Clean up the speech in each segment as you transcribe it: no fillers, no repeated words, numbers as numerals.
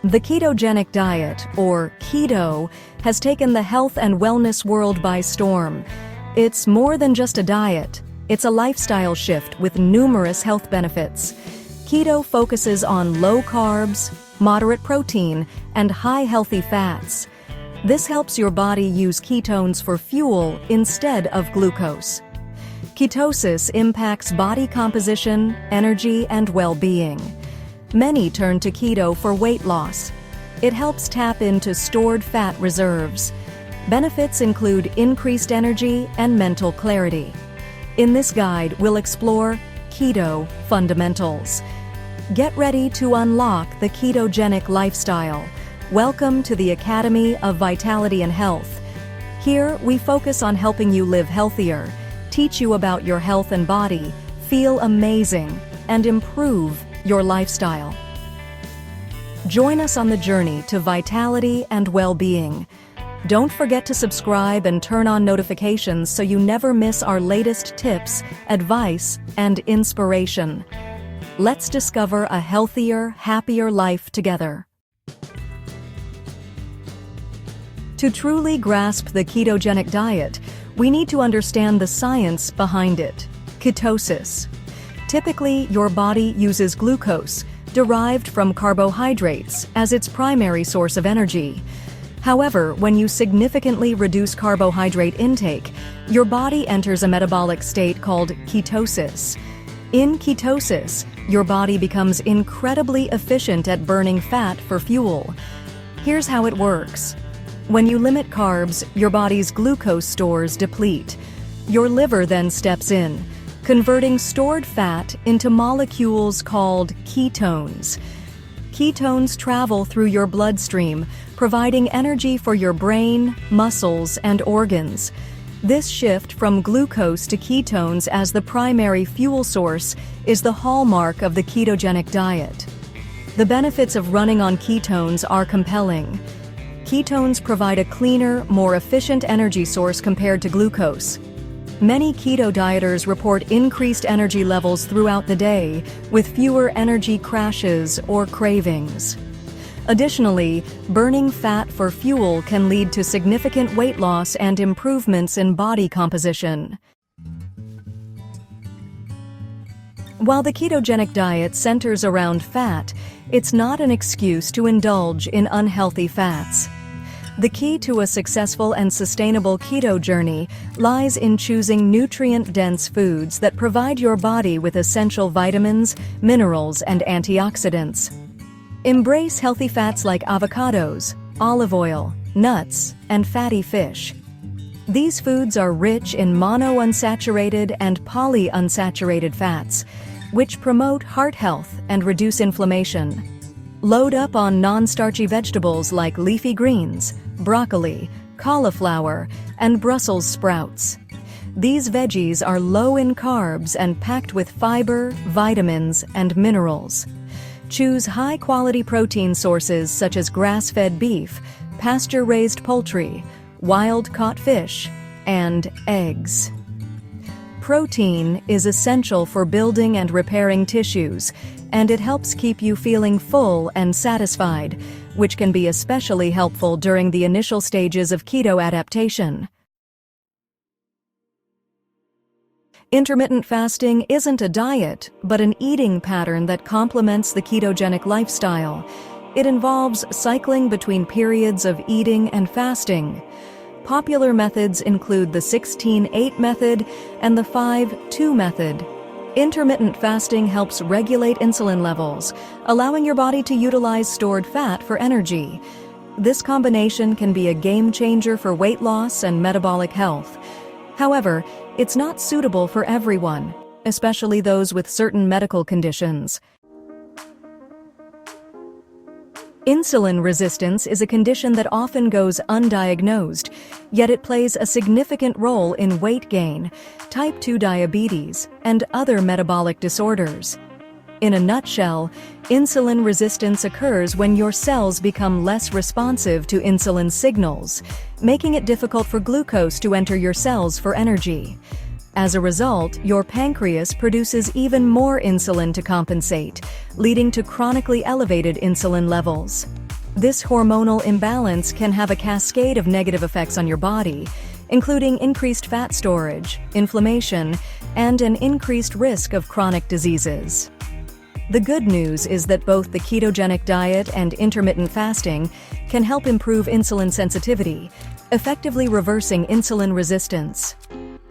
The ketogenic diet, or keto, has taken the health and wellness world by storm. It's more than just a diet. It's a lifestyle shift with numerous health benefits. Keto focuses on low carbs, moderate protein, and high healthy fats. This helps your body use ketones for fuel instead of glucose. Ketosis impacts body composition, energy, and well-being. Many turn to keto for weight loss. It helps tap into stored fat reserves. Benefits include increased energy and mental clarity. In this guide, we'll explore keto fundamentals. Get ready to unlock the ketogenic lifestyle. Welcome to the Academy of Vitality and Health. Here, we focus on helping you live healthier, teach you about your health and body, feel amazing, and improve your lifestyle. Join us on the journey to vitality and well-being. Don't forget to subscribe and turn on notifications so you never miss our latest tips, advice, and inspiration. Let's discover a healthier, happier life together. To truly grasp the ketogenic diet, we need to understand the science behind it. Ketosis. Typically, your body uses glucose, derived from carbohydrates, as its primary source of energy. However, when you significantly reduce carbohydrate intake, your body enters a metabolic state called ketosis. In ketosis, your body becomes incredibly efficient at burning fat for fuel. Here's how it works. When you limit carbs, your body's glucose stores deplete. Your liver then steps in, converting stored fat into molecules called ketones. Ketones travel through your bloodstream, providing energy for your brain, muscles, and organs. This shift from glucose to ketones as the primary fuel source is the hallmark of the ketogenic diet. The benefits of running on ketones are compelling. Ketones provide a cleaner, more efficient energy source compared to glucose. Many keto dieters report increased energy levels throughout the day, with fewer energy crashes or cravings. Additionally, burning fat for fuel can lead to significant weight loss and improvements in body composition. While the ketogenic diet centers around fat, it's not an excuse to indulge in unhealthy fats. The key to a successful and sustainable keto journey lies in choosing nutrient-dense foods that provide your body with essential vitamins, minerals, and antioxidants. Embrace healthy fats like avocados, olive oil, nuts, and fatty fish. These foods are rich in monounsaturated and polyunsaturated fats, which promote heart health and reduce inflammation. Load up on non-starchy vegetables like leafy greens, broccoli, cauliflower, and Brussels sprouts. These veggies are low in carbs and packed with fiber, vitamins, and minerals. Choose high-quality protein sources such as grass-fed beef, pasture-raised poultry, wild-caught fish, and eggs. Protein is essential for building and repairing tissues, and it helps keep you feeling full and satisfied, which can be especially helpful during the initial stages of keto adaptation. Intermittent fasting isn't a diet, but an eating pattern that complements the ketogenic lifestyle. It involves cycling between periods of eating and fasting. Popular methods include the 16-8 method and the 5-2 method. Intermittent fasting helps regulate insulin levels, allowing your body to utilize stored fat for energy. This combination can be a game changer for weight loss and metabolic health. However, it's not suitable for everyone, especially those with certain medical conditions. Insulin resistance is a condition that often goes undiagnosed, yet it plays a significant role in weight gain, type 2 diabetes, and other metabolic disorders. In a nutshell, insulin resistance occurs when your cells become less responsive to insulin signals, making it difficult for glucose to enter your cells for energy. As a result, your pancreas produces even more insulin to compensate, leading to chronically elevated insulin levels. This hormonal imbalance can have a cascade of negative effects on your body, including increased fat storage, inflammation, and an increased risk of chronic diseases. The good news is that both the ketogenic diet and intermittent fasting can help improve insulin sensitivity, effectively reversing insulin resistance.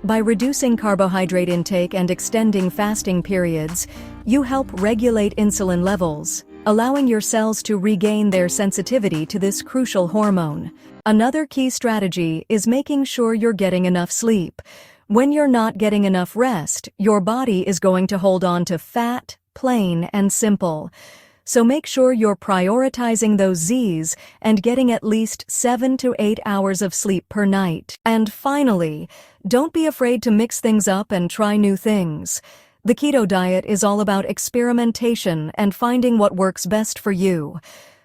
By reducing carbohydrate intake and extending fasting periods, you help regulate insulin levels, allowing your cells to regain their sensitivity to this crucial hormone. Another key strategy is making sure you're getting enough sleep. When you're not getting enough rest, your body is going to hold on to fat, plain and simple. So make sure you're prioritizing those Z's and getting at least 7 to 8 hours of sleep per night. And finally, don't be afraid to mix things up and try new things. The keto diet is all about experimentation and finding what works best for you.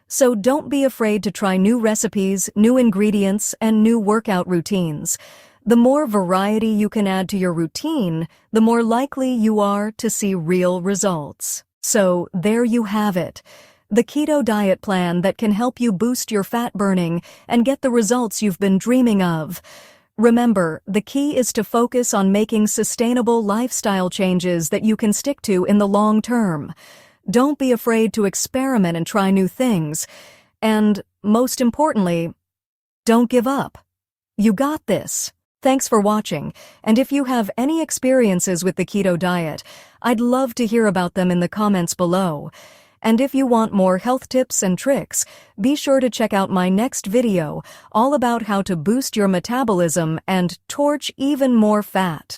So don't be afraid to try new recipes, new ingredients, and new workout routines. The more variety you can add to your routine, the more likely you are to see real results. So there you have it, the keto diet plan that can help you boost your fat burning and get the results you've been dreaming of. Remember, the key is to focus on making sustainable lifestyle changes that you can stick to in the long term. Don't be afraid to experiment and try new things. And, most importantly, don't give up. You got this. Thanks for watching, and if you have any experiences with the keto diet, I'd love to hear about them in the comments below. And if you want more health tips and tricks, be sure to check out my next video all about how to boost your metabolism and torch even more fat.